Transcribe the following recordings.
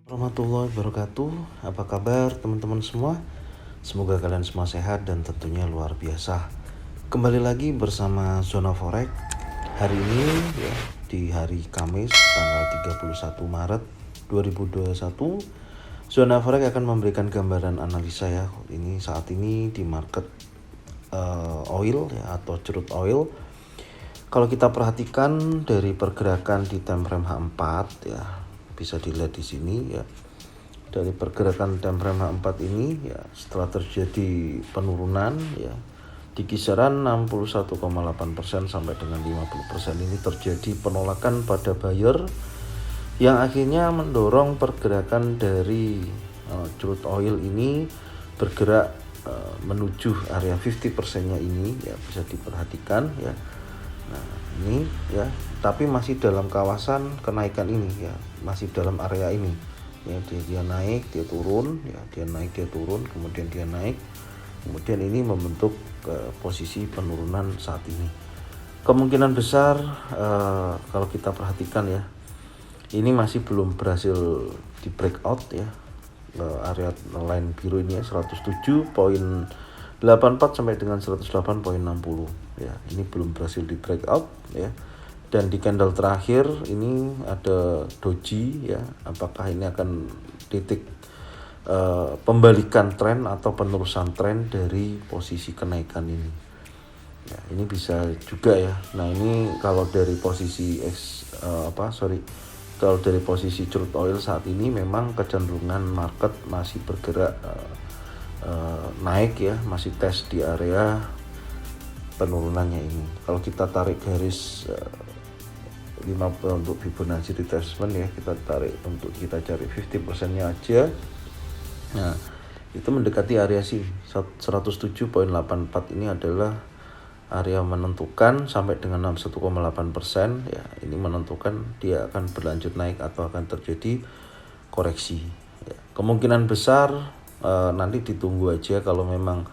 Warahmatullahi wabarakatuh. Apa kabar teman-teman semua? Semoga kalian semua sehat dan tentunya luar biasa. Kembali lagi bersama Zona Forex. Hari ini ya, di hari Kamis tanggal 31 Maret 2021, Zona Forex akan memberikan gambaran analisa ya. Ini saat ini di market oil ya, atau crude oil. Kalau kita perhatikan dari pergerakan di time frame H4 ya, bisa dilihat di sini ya. Dari pergerakan time frame H4 ini ya, setelah terjadi penurunan ya di kisaran 61,8% sampai dengan 50%, ini terjadi penolakan pada buyer yang akhirnya mendorong pergerakan dari crude oil ini bergerak menuju area 50%-nya ini ya, bisa diperhatikan ya. Nah, ini ya, tapi masih dalam kawasan kenaikan ini ya, masih dalam area ini. Ya, dia naik, dia turun, ya, dia naik, dia turun, kemudian dia naik. Kemudian ini membentuk posisi penurunan saat ini. Kemungkinan besar kalau kita perhatikan ya, ini masih belum berhasil di breakout ya. Area line biru ini ya, 107,84 sampai dengan 108,60 ya, ini belum berhasil di breakout ya. Dan di candle terakhir ini ada doji ya, apakah ini akan titik pembalikan tren atau penerusan tren dari posisi kenaikan ini ya, ini bisa juga ya. Nah, ini kalau dari posisi kalau dari posisi crude oil saat ini memang kecenderungan market masih bergerak naik ya, masih tes di area penurunannya ini. Kalau kita tarik garis 50 untuk Fibonacci retracement ya, kita tarik untuk kita cari 50% nya aja. Nah, itu mendekati area sih 107,84, ini adalah area menentukan sampai dengan 61,8% ya. Ini menentukan dia akan berlanjut naik atau akan terjadi koreksi ya. Kemungkinan besar nanti ditunggu aja, kalau memang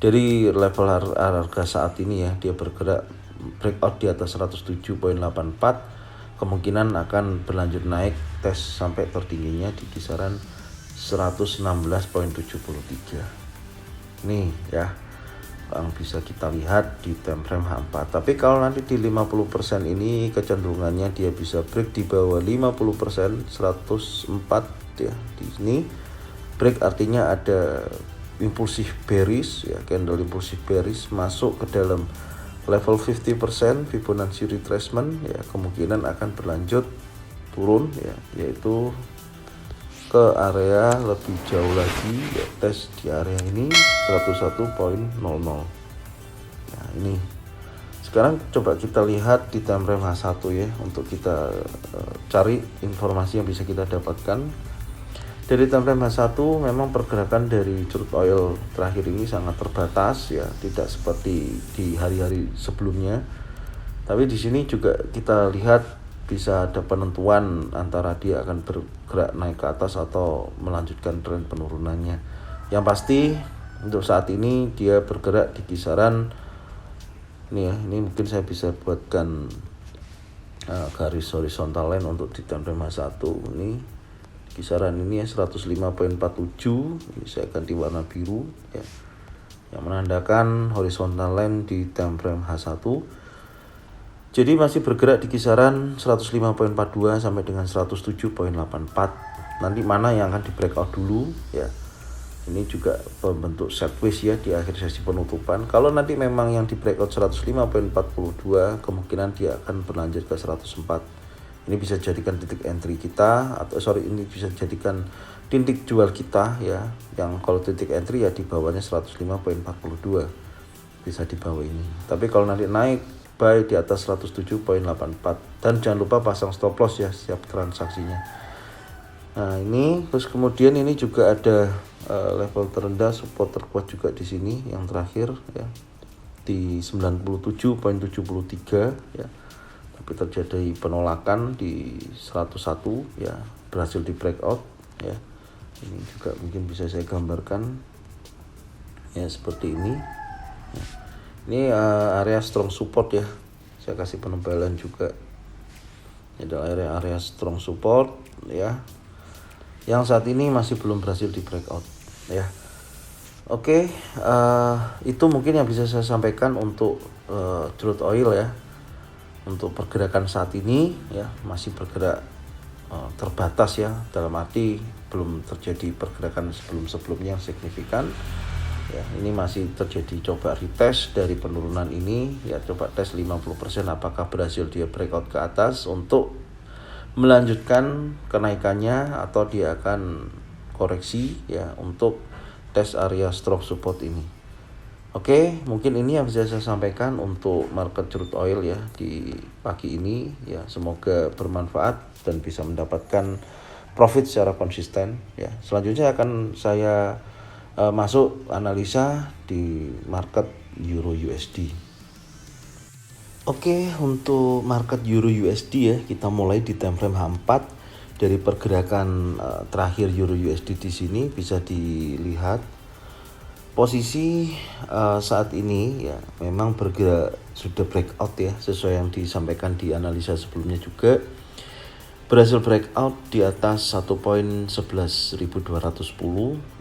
dari level harga saat ini ya, dia bergerak breakout di atas 107,84, kemungkinan akan berlanjut naik tes sampai tertingginya di kisaran 116,73 nih ya, yang bisa kita lihat di time frame H4. Tapi kalau nanti di 50% ini kecenderungannya dia bisa break di bawah 50%, 104 ya. Di sini break artinya ada impulsif bearish ya, candle impulsif bearish masuk ke dalam level 50% Fibonacci retracement ya, kemungkinan akan berlanjut turun ya, yaitu ke area lebih jauh lagi ya, tes di area ini 101,00. Nah, ini sekarang coba kita lihat di time frame H1 ya, untuk kita cari informasi yang bisa kita dapatkan. Dari time frame H1 memang pergerakan dari crude oil terakhir ini sangat terbatas ya, tidak seperti di hari-hari sebelumnya. Tapi di sini juga kita lihat bisa ada penentuan antara dia akan bergerak naik ke atas atau melanjutkan tren penurunannya. Yang pasti untuk saat ini dia bergerak di kisaran ini ya, ini mungkin saya bisa buatkan garis horizontal line untuk di time frame H1 ini. Kisaran ini ya 105,47, ini saya ganti warna biru ya, yang menandakan horizontal line di time frame H1. Jadi masih bergerak di kisaran 105,42 sampai dengan 107,84. Nanti mana yang akan di breakout dulu ya. Ini juga membentuk sideways ya di akhir sesi penutupan. Kalau nanti memang yang di breakout 105,42, kemungkinan dia akan berlanjut ke 104. Ini bisa jadikan titik entry kita, ini bisa jadikan titik jual kita ya. Yang kalau titik entry ya di bawahnya 105,42, bisa di bawah ini. Tapi kalau nanti naik buy di atas 107,84, dan jangan lupa pasang stop loss ya setiap transaksinya. Nah, ini terus kemudian ini juga ada level terendah support terkuat juga di sini yang terakhir ya, di 97,73 ya. Tapi terjadi penolakan di 101 ya, berhasil di breakout ya. Ini juga mungkin bisa saya gambarkan ya, seperti ini ya. Ini area strong support ya, saya kasih penebalan juga. Ini adalah area strong support ya. yang saat ini masih belum berhasil di breakout ya. Oke, itu mungkin yang bisa saya sampaikan untuk crude oil ya. Untuk pergerakan saat ini ya masih bergerak terbatas ya, dalam arti belum terjadi pergerakan sebelumnya yang signifikan ya. Ini masih terjadi coba retest dari penurunan ini ya, coba tes 50% apakah berhasil dia breakout ke atas untuk melanjutkan kenaikannya atau dia akan koreksi ya untuk tes area strong support ini. Oke, mungkin ini yang bisa saya sampaikan untuk market crude oil ya di pagi ini ya. Semoga bermanfaat dan bisa mendapatkan profit secara konsisten ya. Selanjutnya akan saya masuk analisa di market Euro USD. Oke, untuk market Euro USD ya, kita mulai di time frame H4. Dari pergerakan terakhir Euro USD di sini bisa dilihat posisi saat ini ya memang bergerak sudah breakout ya, sesuai yang disampaikan di analisa sebelumnya juga. Berhasil breakout di atas 1.11.210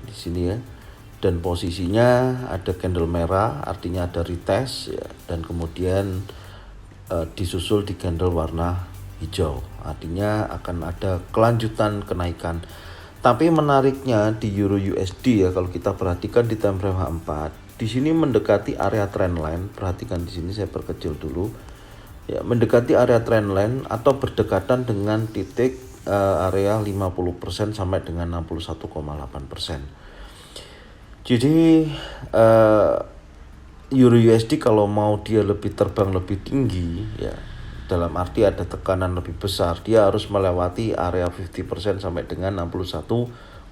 di sini ya. Dan posisinya ada candle merah, artinya ada retest ya, dan kemudian disusul di candle warna hijau, artinya akan ada kelanjutan kenaikan. Tapi menariknya di Euro USD ya, kalau kita perhatikan di time frame H4, di sini mendekati area trendline. Perhatikan di sini saya perkecil dulu. Ya, mendekati area trendline atau berdekatan dengan titik area 50% sampai dengan 61,8%. Jadi Euro USD kalau mau dia lebih terbang lebih tinggi ya, dalam arti ada tekanan lebih besar, dia harus melewati area 50% sampai dengan 61,8%.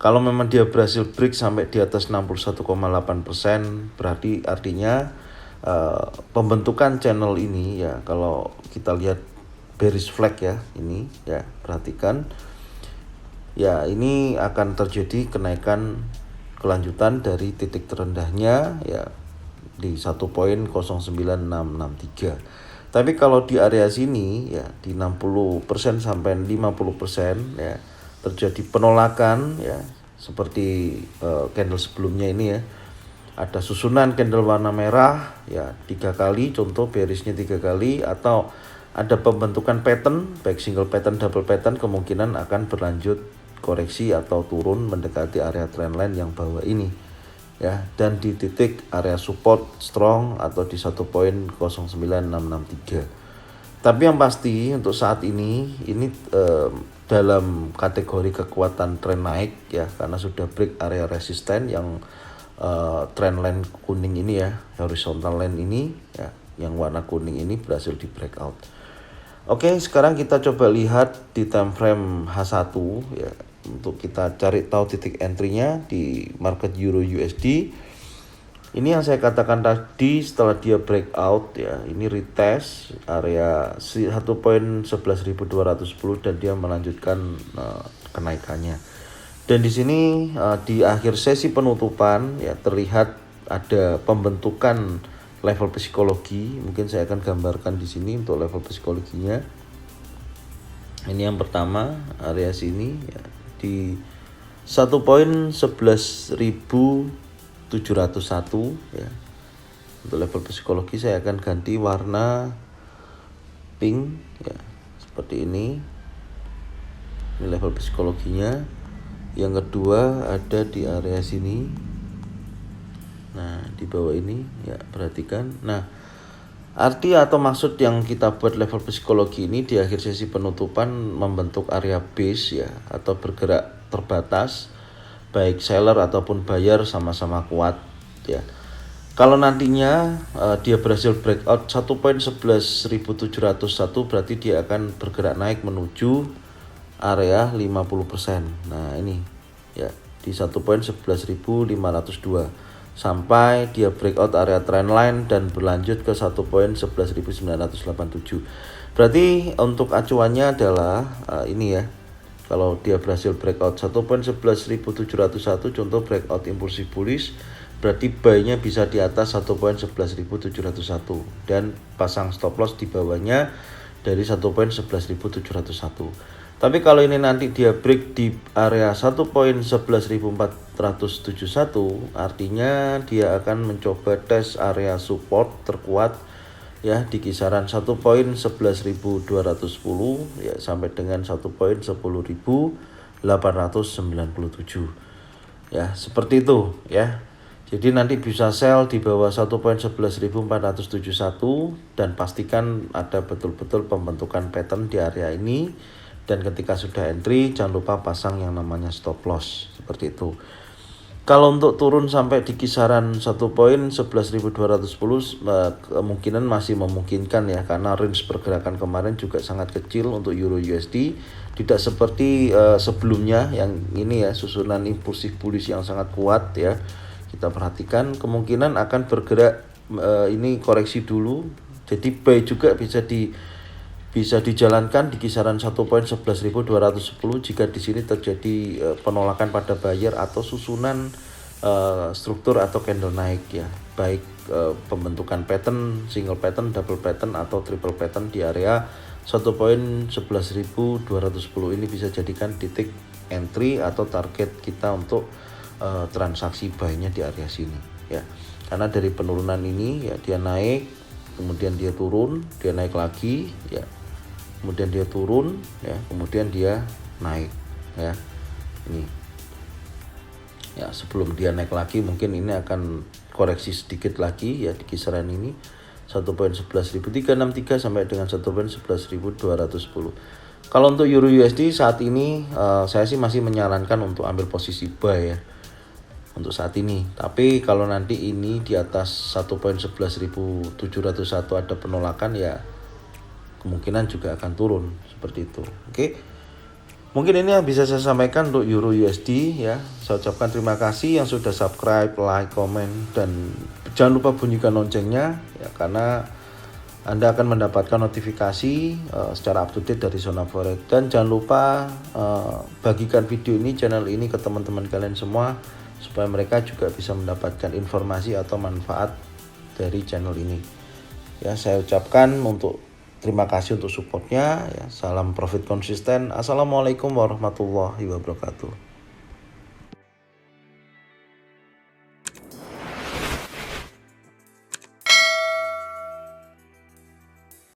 Kalau memang dia berhasil break sampai di atas 61,8%, berarti artinya pembentukan channel ini ya, kalau kita lihat bearish flag ya, ini ya, perhatikan ya, ini akan terjadi kenaikan kelanjutan dari titik terendahnya ya di 1.09663. Tapi kalau di area sini ya di 60% sampai 50% ya terjadi penolakan ya, seperti candle sebelumnya ini ya. Ada susunan candle warna merah ya 3 kali, contoh bearishnya 3 kali, atau ada pembentukan pattern baik single pattern double pattern, kemungkinan akan berlanjut koreksi atau turun mendekati area trendline yang bawah ini ya, dan di titik area support strong atau di 1.09663. Tapi yang pasti untuk saat ini dalam kategori kekuatan tren naik ya, karena sudah break area resisten yang trendline kuning ini ya, horizontal line ini ya, yang warna kuning ini berhasil di breakout. Oke, sekarang kita coba lihat di time frame H1 ya, untuk kita cari tahu titik entry-nya di market Euro USD. Ini yang saya katakan tadi, setelah dia breakout ya, ini retest area 1.11.210 dan dia melanjutkan kenaikannya. Dan di sini di akhir sesi penutupan ya terlihat ada pembentukan level psikologi. Mungkin saya akan gambarkan di sini untuk level psikologinya. Ini yang pertama, area sini ya, di 1.11.701 ya. Untuk level psikologi saya akan ganti warna pink ya, seperti ini. Ini level psikologinya. Yang kedua ada di area sini. Nah, di bawah ini ya, perhatikan. Nah, arti atau maksud yang kita buat level psikologi ini di akhir sesi penutupan membentuk area base ya, atau bergerak terbatas, baik seller ataupun buyer sama-sama kuat ya. Kalau nantinya dia berhasil breakout 1.11.701, berarti dia akan bergerak naik menuju area 50%. Nah, ini ya di 1.11.502 sampai dia breakout area trendline dan berlanjut ke 1.11.987. Berarti untuk acuannya adalah ini ya. Kalau dia berhasil breakout 1.11.701, contoh breakout impulsif bullish, berarti buy-nya bisa di atas 1.11.701 dan pasang stop loss di bawahnya dari 1.11.701. Tapi kalau ini nanti dia break di area 1.11.471, artinya dia akan mencoba tes area support terkuat ya di kisaran 1.11.210 ya sampai dengan 1.10.897 ya, seperti itu ya. Jadi nanti bisa sell di bawah 1.11.471 dan pastikan ada betul-betul pembentukan pattern di area ini, dan ketika sudah entry jangan lupa pasang yang namanya stop loss seperti itu. Kalau untuk turun sampai di kisaran 1.11.210 kemungkinan masih memungkinkan ya, karena range pergerakan kemarin juga sangat kecil untuk Euro USD, tidak seperti sebelumnya yang ini ya, susunan impulsif bullish yang sangat kuat ya. Kita perhatikan kemungkinan akan bergerak ini koreksi dulu, jadi buy juga bisa dijalankan di kisaran 1.11.210 jika di sini terjadi penolakan pada buyer atau susunan struktur atau candle naik ya, baik pembentukan pattern, single pattern, double pattern atau triple pattern di area 1.11.210 ini bisa jadikan titik entry atau target kita untuk transaksi buy-nya di area sini ya. Karena dari penurunan ini ya, dia naik, kemudian dia turun, dia naik lagi ya, kemudian dia turun ya, kemudian dia naik ya. Ini ya, sebelum dia naik lagi mungkin ini akan koreksi sedikit lagi ya di kisaran ini 1.11.363 sampai dengan 1.11.210. Kalau untuk Euro USD saat ini saya sih masih menyarankan untuk ambil posisi buy ya untuk saat ini. Tapi kalau nanti ini di atas 1.11.701 ada penolakan ya, kemungkinan juga akan turun seperti itu. Oke. Mungkin ini yang bisa saya sampaikan untuk Euro USD ya. Saya ucapkan terima kasih yang sudah subscribe, like, komen, dan jangan lupa bunyikan loncengnya ya, karena Anda akan mendapatkan notifikasi secara up to date dari Zona Forex. Dan jangan lupa bagikan video ini, channel ini ke teman-teman kalian semua supaya mereka juga bisa mendapatkan informasi atau manfaat dari channel ini. Ya, saya ucapkan terima kasih untuk supportnya ya. Salam profit konsisten. Assalamualaikum warahmatullahi wabarakatuh.